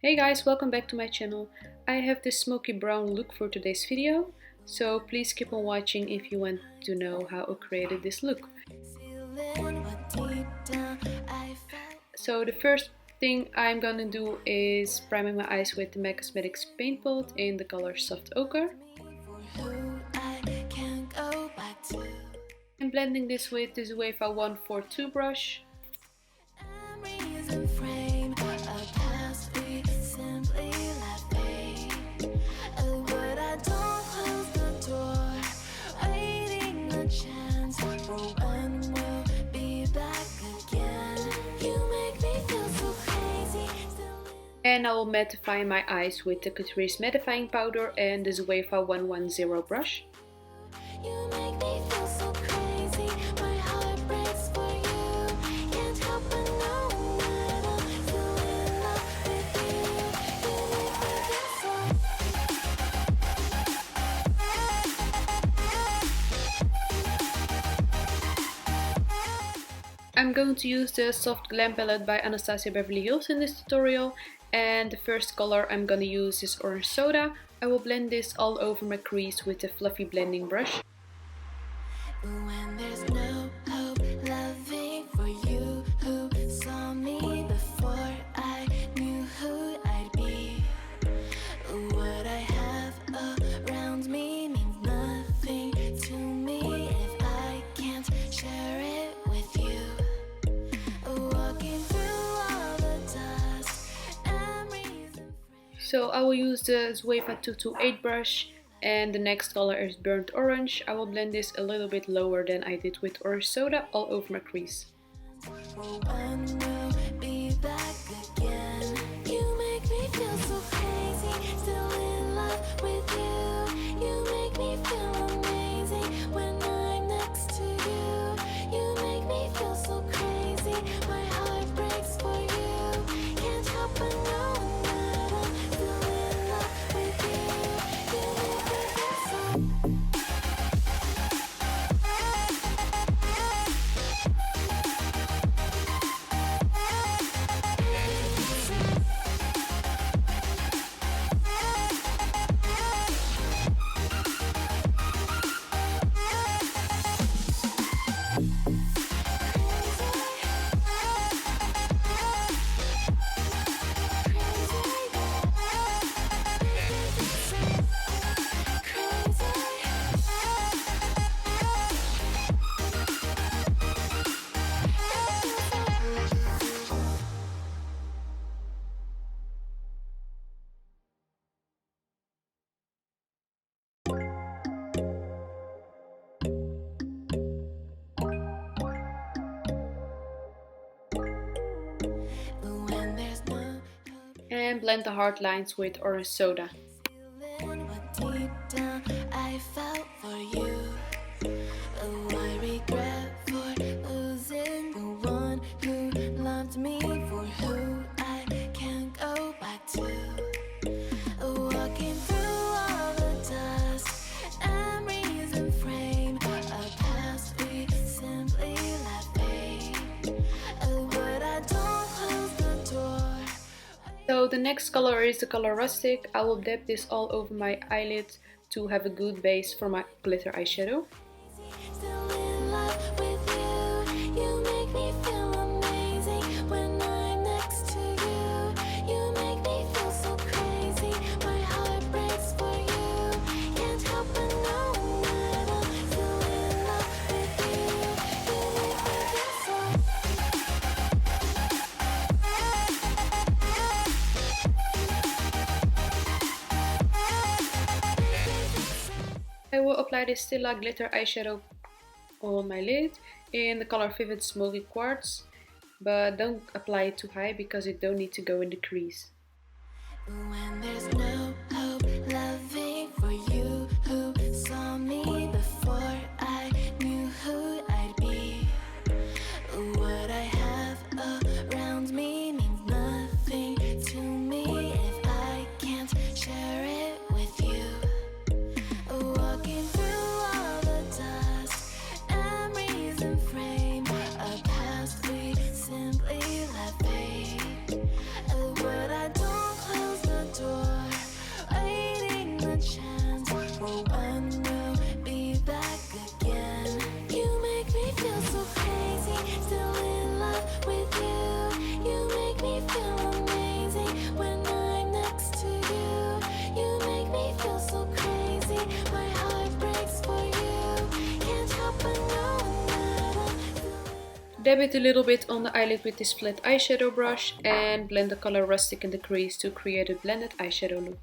Hey guys, welcome back to my channel. I have this smoky brown look for today's video, so please keep on watching if you want to know how I created this look. So the first thing I'm gonna do is priming my eyes with the MAC Cosmetics paint pot in the color Soft Ochre. I'm blending this with this Wave 142 brush. And I will mattify my eyes with the Crease mattifying powder and this Wave 110 brush. I'm going to use the Soft Glam palette by Anastasia Beverly Hills in this tutorial, and the first color I'm gonna use is Orange Soda. I will blend this all over my crease with the fluffy blending brush. When there's no hope loving for you who saw me before I knew who I'd be. What I have around me means nothing to me if I can't share it with you. So I will use the Wave 228 brush, and the next color is Burnt Orange. I will blend this a little bit lower than I did with Orange Soda all over my crease. And blend the hard lines with Orange Soda. So the next color is the color Rustic. I will dab this all over my eyelid to have a good base for my glitter eyeshadow. I will apply this Stila glitter eyeshadow on my lid in the color Vivid Smoky Quartz, but don't apply it too high because it don't need to go in the crease. When there's no hope loving for you who saw me before I knew who I'd be. What I have around me means nothing to me if I can't share it with you. Simply let fade. But I don't Dab it a little bit on the eyelid with this flat eyeshadow brush and blend the color Rustic in the crease to create a blended eyeshadow look.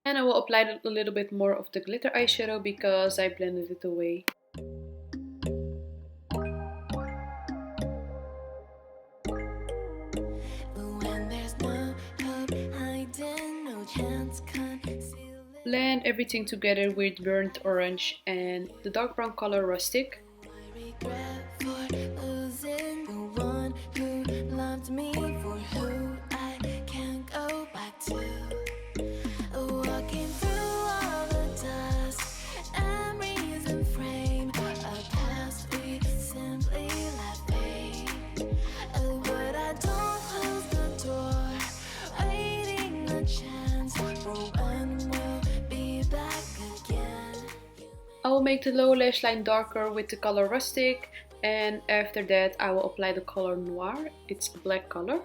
And I will apply a little bit more of the glitter eyeshadow because I blended it away. Blend everything together with burnt orange and the dark brown color Rustic. I will make the lower lash line darker with the color Rustic, and after that I will apply the color Noir. It's a black color.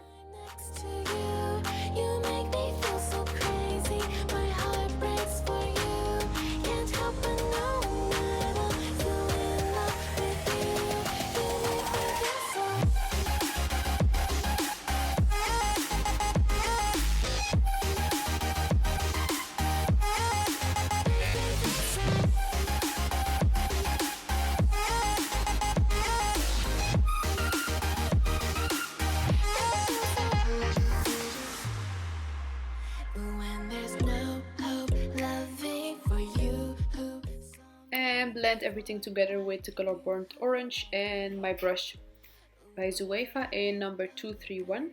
And blend everything together with the color burnt orange and my brush by Zoeva in number 231.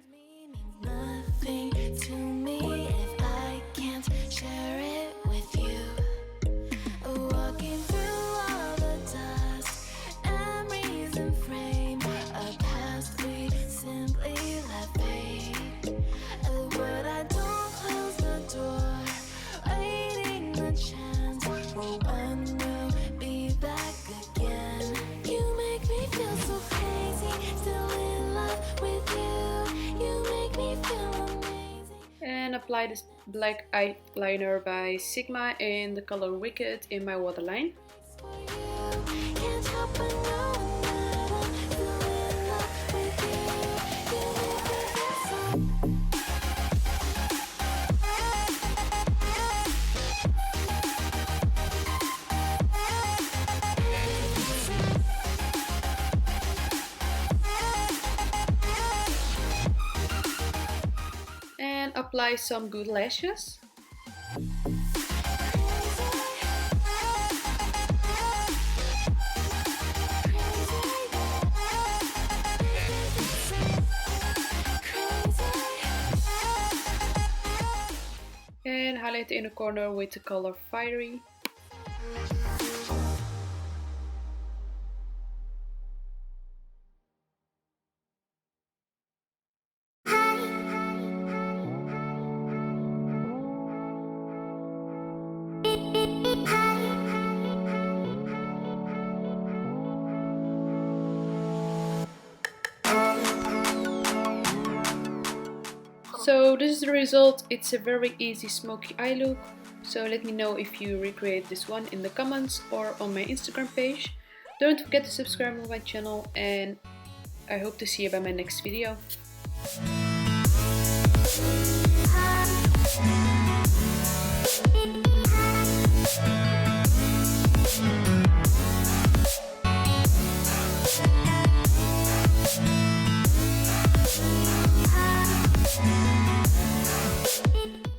And apply this black eyeliner by Sigma in the color Wicked in my waterline. And apply some good lashes. And highlight the inner corner with the color Fiery. So this is the result. It's a very easy smoky eye look. So let me know if you recreate this one in the comments or on my Instagram page. Don't forget to subscribe to my channel and I hope to see you by my next video.